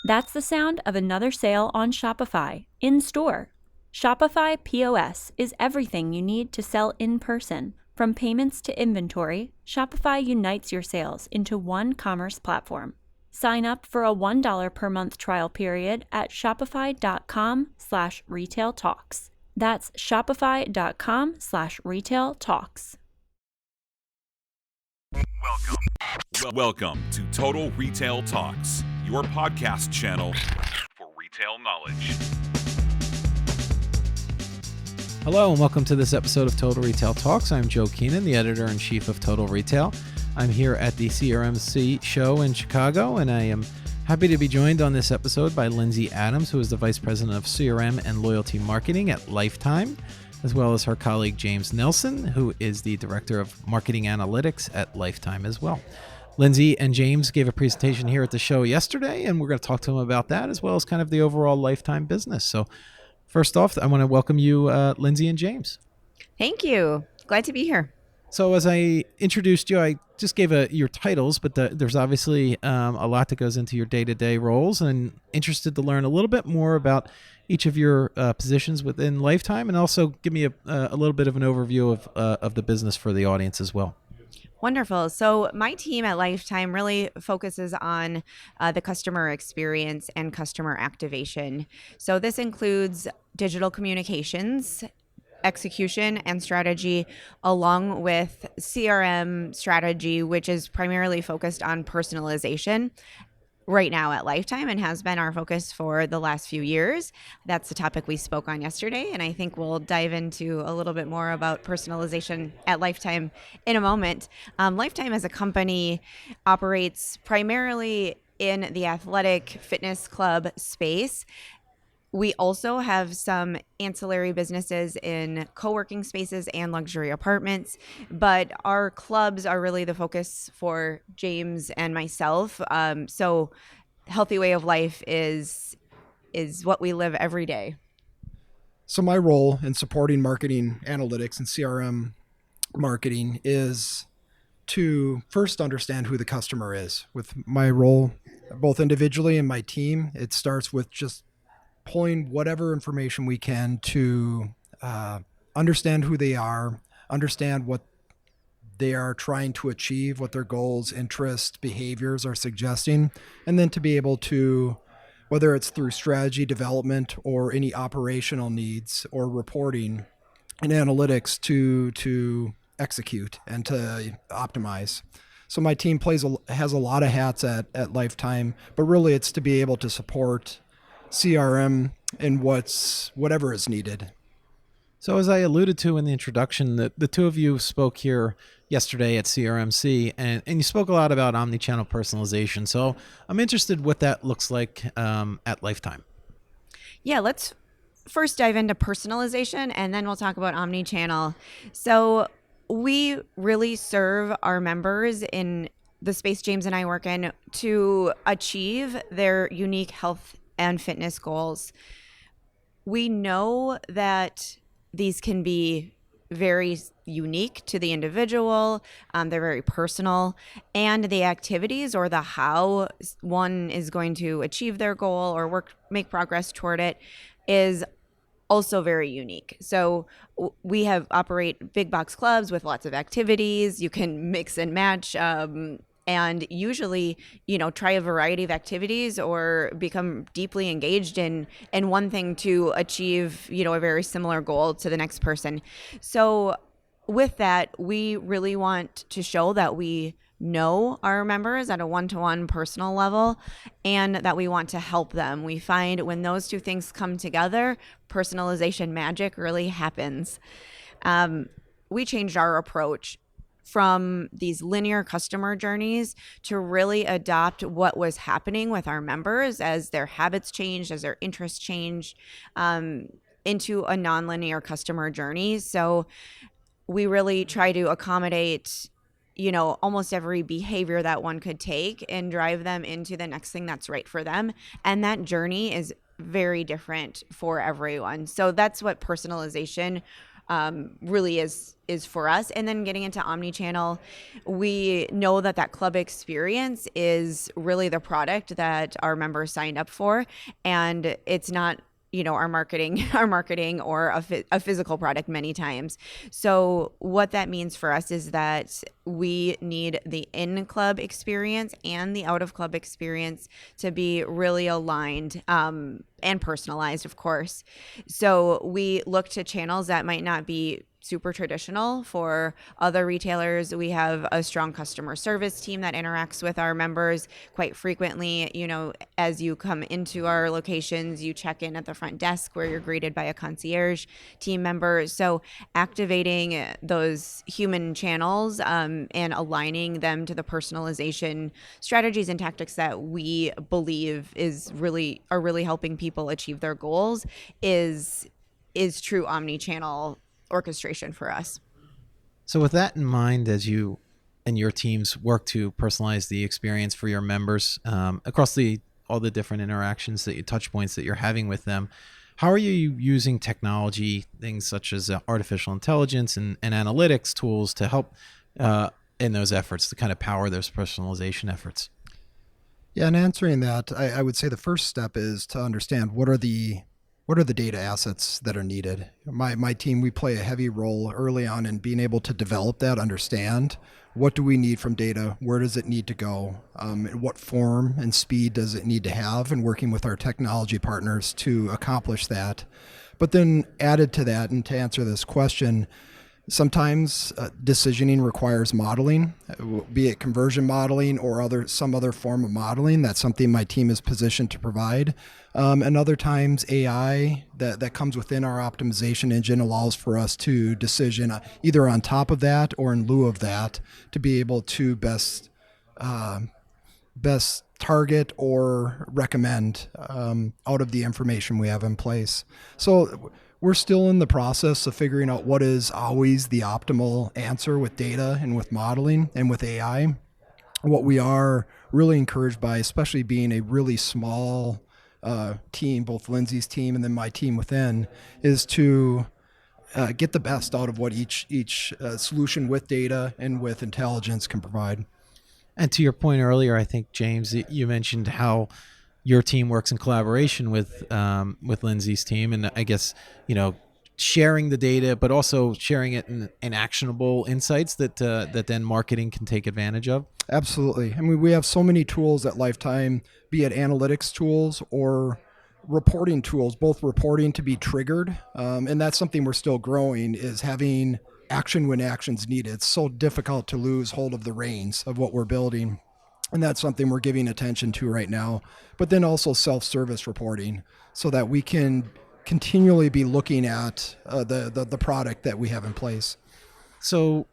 That's the sound of another sale on Shopify in store. Shopify POS is everything you need to sell in person. From payments to inventory, Shopify unites your sales into one commerce platform. Sign up for a $1 per month trial period at shopify.com/retailtalks. That's shopify.com/retailtalks. Welcome to Total Retail Talks, your podcast channel for retail knowledge. Hello and welcome to this episode of Total Retail Talks. I'm Joe Keenan, the editor-in-chief of Total Retail. I'm here at the CRMC show in Chicago, and I am happy to be joined on this episode by Lyndsie Adams, who is the Vice President of CRM and Loyalty Marketing at Lifetime, as well as her colleague James Nelson, who is the Director of Marketing Analytics at Lifetime as well. Lyndsie and James gave a presentation here at the show yesterday, and we're going to talk to them about that, as well as kind of the overall Lifetime business. So first off, I want to welcome you, Lyndsie and James. Thank you. Glad to be here. So as I introduced you, I just gave your titles, but there's obviously a lot that goes into your day-to-day roles, and interested to learn a little bit more about each of your positions within Lifetime, and also give me a little bit of an overview of the business for the audience as well. Wonderful. So my team at Lifetime really focuses on the customer experience and customer activation. So this includes digital communications, execution and strategy, along with CRM strategy, which is primarily focused on personalization right now at Lifetime and has been our focus for the last few years. That's the topic we spoke on yesterday, and I think we'll dive into a little bit more about personalization at Lifetime in a moment. Lifetime as a company operates primarily in the athletic fitness club space. We also have some ancillary businesses in co-working spaces and luxury apartments, but our clubs are really the focus for James and myself. So healthy way of life is what we live every day. So my role in supporting marketing analytics and CRM marketing is to first understand who the customer is. With my role, both individually and my team, it starts with just pulling whatever information we can to understand who they are, understand what they are trying to achieve, what their goals, interests, behaviors are suggesting, and then to be able to, whether it's through strategy development or any operational needs or reporting and analytics to execute and to optimize. So my team has a lot of hats at Lifetime, but really it's to be able to support CRM and whatever is needed. So as I alluded to in the introduction, the two of you spoke here yesterday at CRMC, and you spoke a lot about omnichannel personalization. So I'm interested what that looks like at Lifetime. Yeah, let's first dive into personalization, and then we'll talk about omnichannel. So we really serve our members in the space James and I work in to achieve their unique health and fitness goals. We know that these can be very unique to the individual. They're very personal, and the activities or the how one is going to achieve their goal or make progress toward it is also very unique. So we operate big box clubs with lots of activities. You can mix and match and usually, try a variety of activities or become deeply engaged in one thing to achieve, a very similar goal to the next person. So with that, we really want to show that we know our members at a one-to-one personal level and that we want to help them. We find when those two things come together, personalization magic really happens. We changed our approach from these linear customer journeys to really adopt what was happening with our members as their habits changed, as their interests changed, into a nonlinear customer journey. So we really try to accommodate, almost every behavior that one could take and drive them into the next thing that's right for them. And that journey is very different for everyone. So that's what personalization really is for us. And then getting into omnichannel, we know that club experience is really the product that our members signed up for, and it's not our marketing or a physical product many times. So what that means for us is that we need the in-club experience and the out-of-club experience to be really aligned and personalized, of course. So we look to channels that might not be super traditional for other retailers. We have a strong customer service team that interacts with our members quite frequently. As you come into our locations, you check in at the front desk where you're greeted by a concierge team member. So activating those human channels and aligning them to the personalization strategies and tactics that we believe are really helping people achieve their goals is true omni-channel orchestration for us. So with that in mind, as you and your teams work to personalize the experience for your members across all the different interactions touch points that you're having with them, how are you using technology, things such as artificial intelligence and analytics tools to help in those efforts to kind of power those personalization efforts? Yeah, and answering that, I would say the first step is to understand what are the data assets that are needed. My team, we play a heavy role early on in being able to develop that, understand what do we need from data, where does it need to go, in what form and speed does it need to have, and working with our technology partners to accomplish that. But then added to that, and to answer this question, sometimes decisioning requires modeling, be it conversion modeling or some other form of modeling. That's something my team is positioned to provide. And other times AI that comes within our optimization engine allows for us to decision either on top of that or in lieu of that to be able to best target or recommend out of the information we have in place. So we're still in the process of figuring out what is always the optimal answer with data and with modeling and with AI. What we are really encouraged by, especially being a really small team, both Lyndsie's team and then my team within, is to get the best out of what each solution with data and with intelligence can provide. And to your point earlier, I think, James, you mentioned how your team works in collaboration with Lyndsie's team, and I guess sharing the data, but also sharing it in actionable insights that then marketing can take advantage of. Absolutely. I mean, we have so many tools at Lifetime, be it analytics tools or reporting tools, both reporting to be triggered, and that's something we're still growing, is having action when action's needed. It's so difficult to lose hold of the reins of what we're building. And that's something we're giving attention to right now. But then also self-service reporting so that we can continually be looking at the product that we have in place. So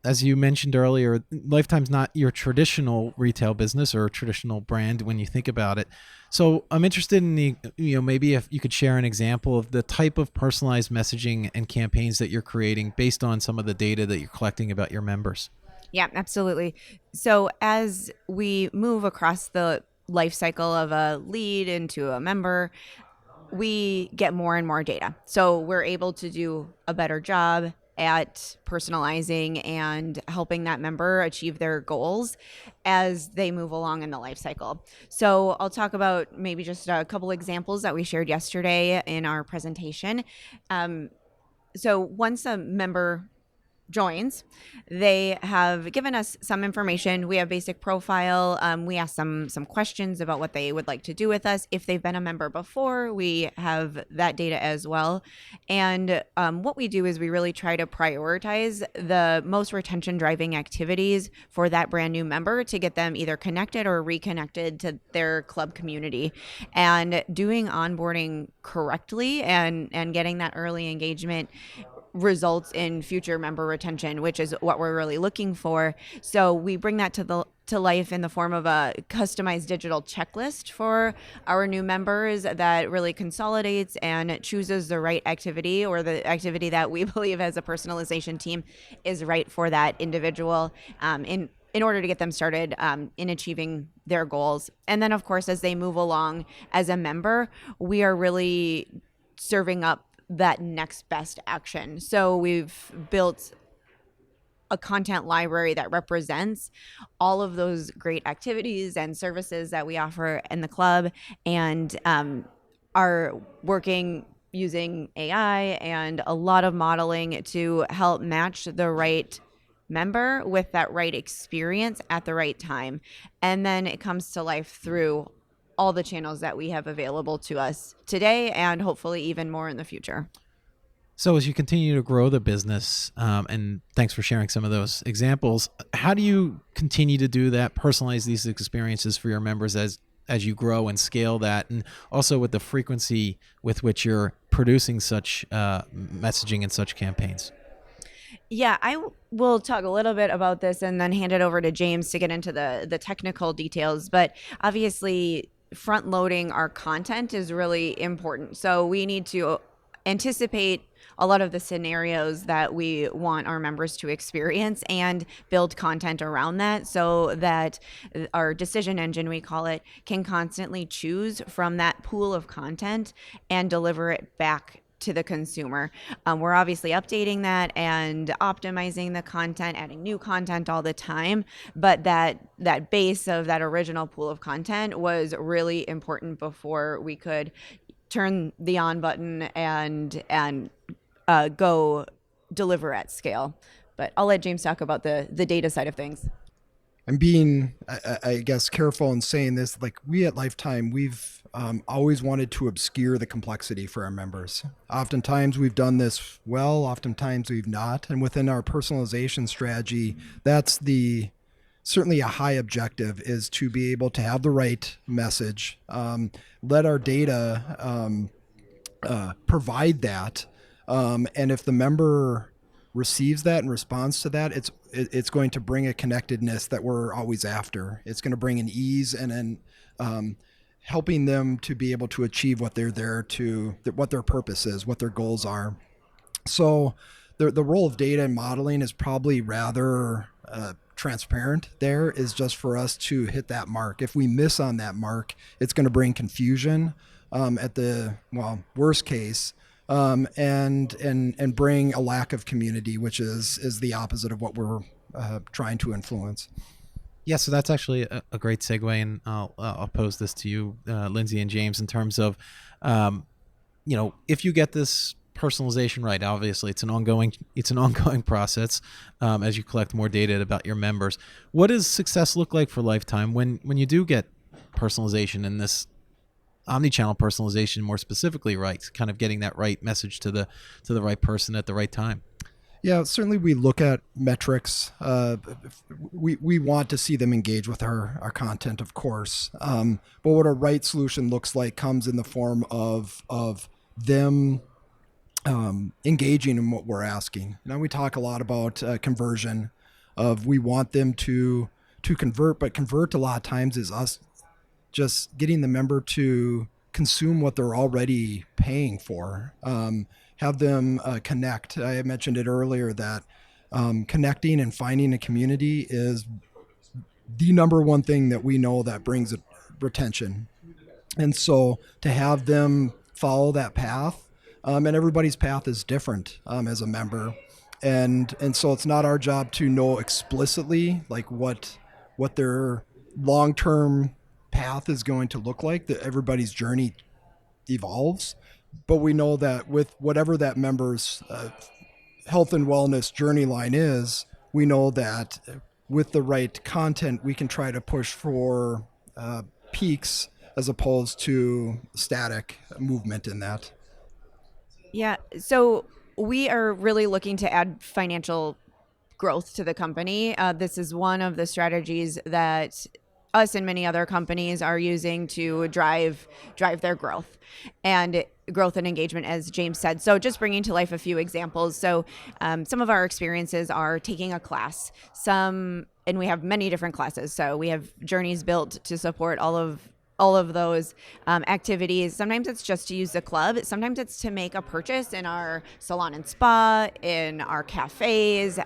as you mentioned earlier, Lifetime's not your traditional retail business or traditional brand when you think about it. So I'm interested in maybe if you could share an example of the type of personalized messaging and campaigns that you're creating based on some of the data that you're collecting about your members. Yeah, absolutely. So as we move across the life cycle of a lead into a member, we get more and more data. So we're able to do a better job at personalizing and helping that member achieve their goals as they move along in the life cycle. So I'll talk about maybe just a couple examples that we shared yesterday in our presentation. So once a member joins, they have given us some information. We have basic profile. We ask some questions about what they would like to do with us. If they've been a member before, we have that data as well. And what we do is we really try to prioritize the most retention driving activities for that brand new member to get them either connected or reconnected to their club community. And doing onboarding correctly and getting that early engagement results in future member retention, which is what we're really looking for. So we bring that to life in the form of a customized digital checklist for our new members that really consolidates and chooses the right activity or the activity that we believe as a personalization team is right for that individual in order to get them started in achieving their goals. And then, of course, as they move along as a member, we are really serving up that next best action. So we've built a content library that represents all of those great activities and services that we offer in the club, and are working using AI and a lot of modeling to help match the right member with that right experience at the right time. And then it comes to life through all the channels that we have available to us today, and hopefully even more in the future. So as you continue to grow the business, and thanks for sharing some of those examples, how do you continue to do that, personalize these experiences for your members as you grow and scale that, and also with the frequency with which you're producing such messaging and such campaigns? Yeah, will talk a little bit about this and then hand it over to James to get into the technical details. But obviously, front loading our content is really important. So we need to anticipate a lot of the scenarios that we want our members to experience and build content around that, so that our decision engine, we call it, can constantly choose from that pool of content and deliver it back to the consumer. We're obviously updating that and optimizing the content, adding new content all the time, but that base of that original pool of content was really important before we could turn the on button and go deliver at scale. But I'll let James talk about the data side of things. I'm being, I guess, careful in saying this. Like, we at Lifetime, we've always wanted to obscure the complexity for our members. Oftentimes we've done this well, oftentimes we've not. And within our personalization strategy, that's certainly a high objective, is to be able to have the right message, let our data provide that. And if the member receives that and responds to that, it's going to bring a connectedness that we're always after. It's going to bring an ease and then helping them to be able to achieve what they're there to, what their purpose is, what their goals are. So the role of data and modeling is probably rather transparent. There is just for us to hit that mark. If we miss on that mark, it's going to bring confusion at the worst case. And bring a lack of community, which is the opposite of what we're trying to influence. Yeah, so that's actually a great segue, and I'll pose this to you, Lyndsie and James, in terms of, if you get this personalization right, obviously it's an ongoing process as you collect more data about your members. What does success look like for Lifetime when you do get personalization in this? Omnichannel personalization more specifically, right? Kind of getting that right message to the right person at the right time. Yeah, certainly we look at metrics. We want to see them engage with our content, of course. But what a right solution looks like comes in the form of them engaging in what we're asking. Now, we talk a lot about conversion. We want them to convert, but convert a lot of times is us just getting the member to consume what they're already paying for. Have them connect. I mentioned it earlier that connecting and finding a community is the number one thing that we know that brings retention. And so to have them follow that path, and everybody's path is different as a member. And so it's not our job to know explicitly like what their long-term path is going to look like, that everybody's journey evolves, but we know that with whatever that member's health and wellness journey line is, we know that with the right content we can try to push for peaks as opposed to static movement in that. Yeah, so we are really looking to add financial growth to the company. This is one of the strategies that us and many other companies are using to drive their growth and engagement, as James said. So just bringing to life a few examples. So some of our experiences are taking a class, and we have many different classes. So we have journeys built to support all of those activities. Sometimes it's just to use the club. Sometimes it's to make a purchase in our salon and spa, in our cafes,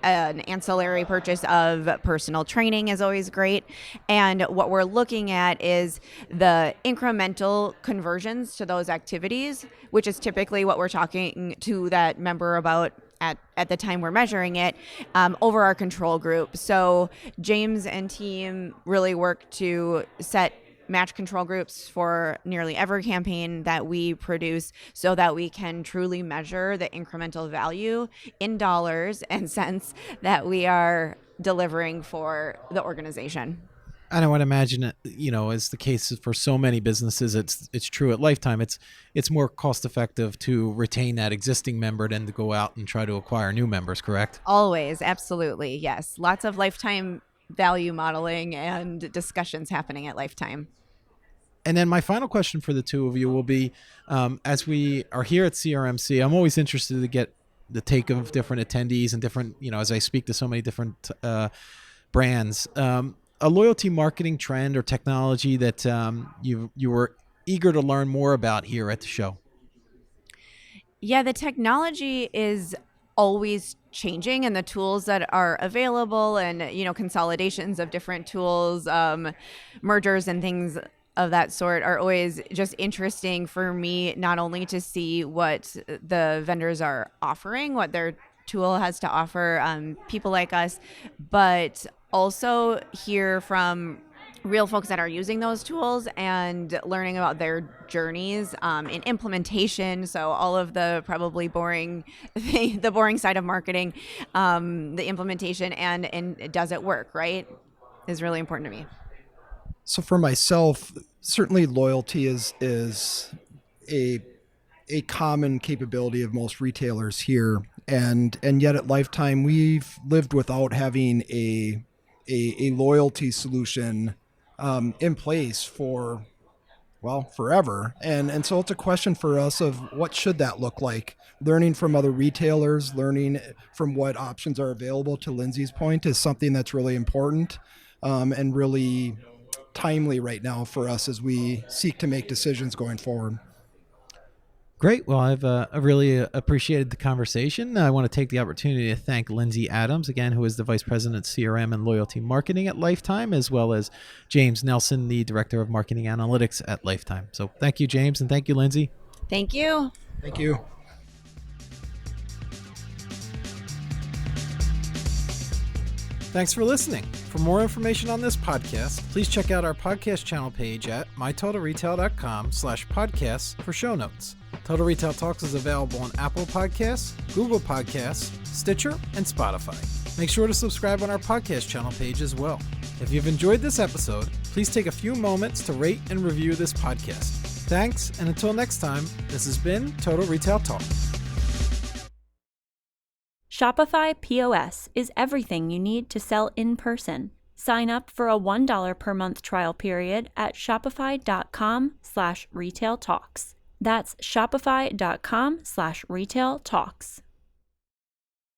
an ancillary purchase of personal training is always great. And what we're looking at is the incremental conversions to those activities, which is typically what we're talking to that member about at the time we're measuring it, over our control group. So James and team really work to set match control groups for nearly every campaign that we produce so that we can truly measure the incremental value in dollars and cents that we are delivering for the organization. And I would imagine, as the case for so many businesses, it's true at Lifetime. It's more cost effective to retain that existing member than to go out and try to acquire new members, correct? Always, absolutely, yes. Lots of Lifetime value modeling and discussions happening at Lifetime. And then my final question for the two of you will be, as we are here at CRMC, I'm always interested to get the take of different attendees and different, as I speak to so many different brands. A loyalty marketing trend or technology that you were eager to learn more about here at the show? Yeah, the technology is always changing, and the tools that are available and, consolidations of different tools, mergers and things of that sort are always just interesting for me, not only to see what the vendors are offering, what their tool has to offer people like us, but also hear from real folks that are using those tools and learning about their journeys in implementation. So all of the probably boring, the boring side of marketing, the implementation and does it work, right, is really important to me. So for myself, certainly loyalty is a common capability of most retailers here, and yet at Lifetime we've lived without having a loyalty solution in place for forever, and so it's a question for us of what should that look like. Learning from other retailers, learning from what options are available, to Lyndsie's point, is something that's really important and really timely right now for us as we seek to make decisions going forward. Great. Well, I've really appreciated the conversation. I want to take the opportunity to thank Lyndsie Adams, again, who is the Vice President, CRM and Loyalty Marketing at Lifetime, as well as James Nelson, the Director of Marketing Analytics at Lifetime. So thank you, James, and thank you, Lyndsie. Thank you. Thank you. Thanks for listening. For more information on this podcast, please check out our podcast channel page at mytotalretail.com/podcasts for show notes. Total Retail Talks is available on Apple Podcasts, Google Podcasts, Stitcher, and Spotify. Make sure to subscribe on our podcast channel page as well. If you've enjoyed this episode, please take a few moments to rate and review this podcast. Thanks, and until next time, this has been Total Retail Talk. Shopify POS is everything you need to sell in person. Sign up for a $1 per month trial period at shopify.com/retailtalks. That's shopify.com/retailtalks.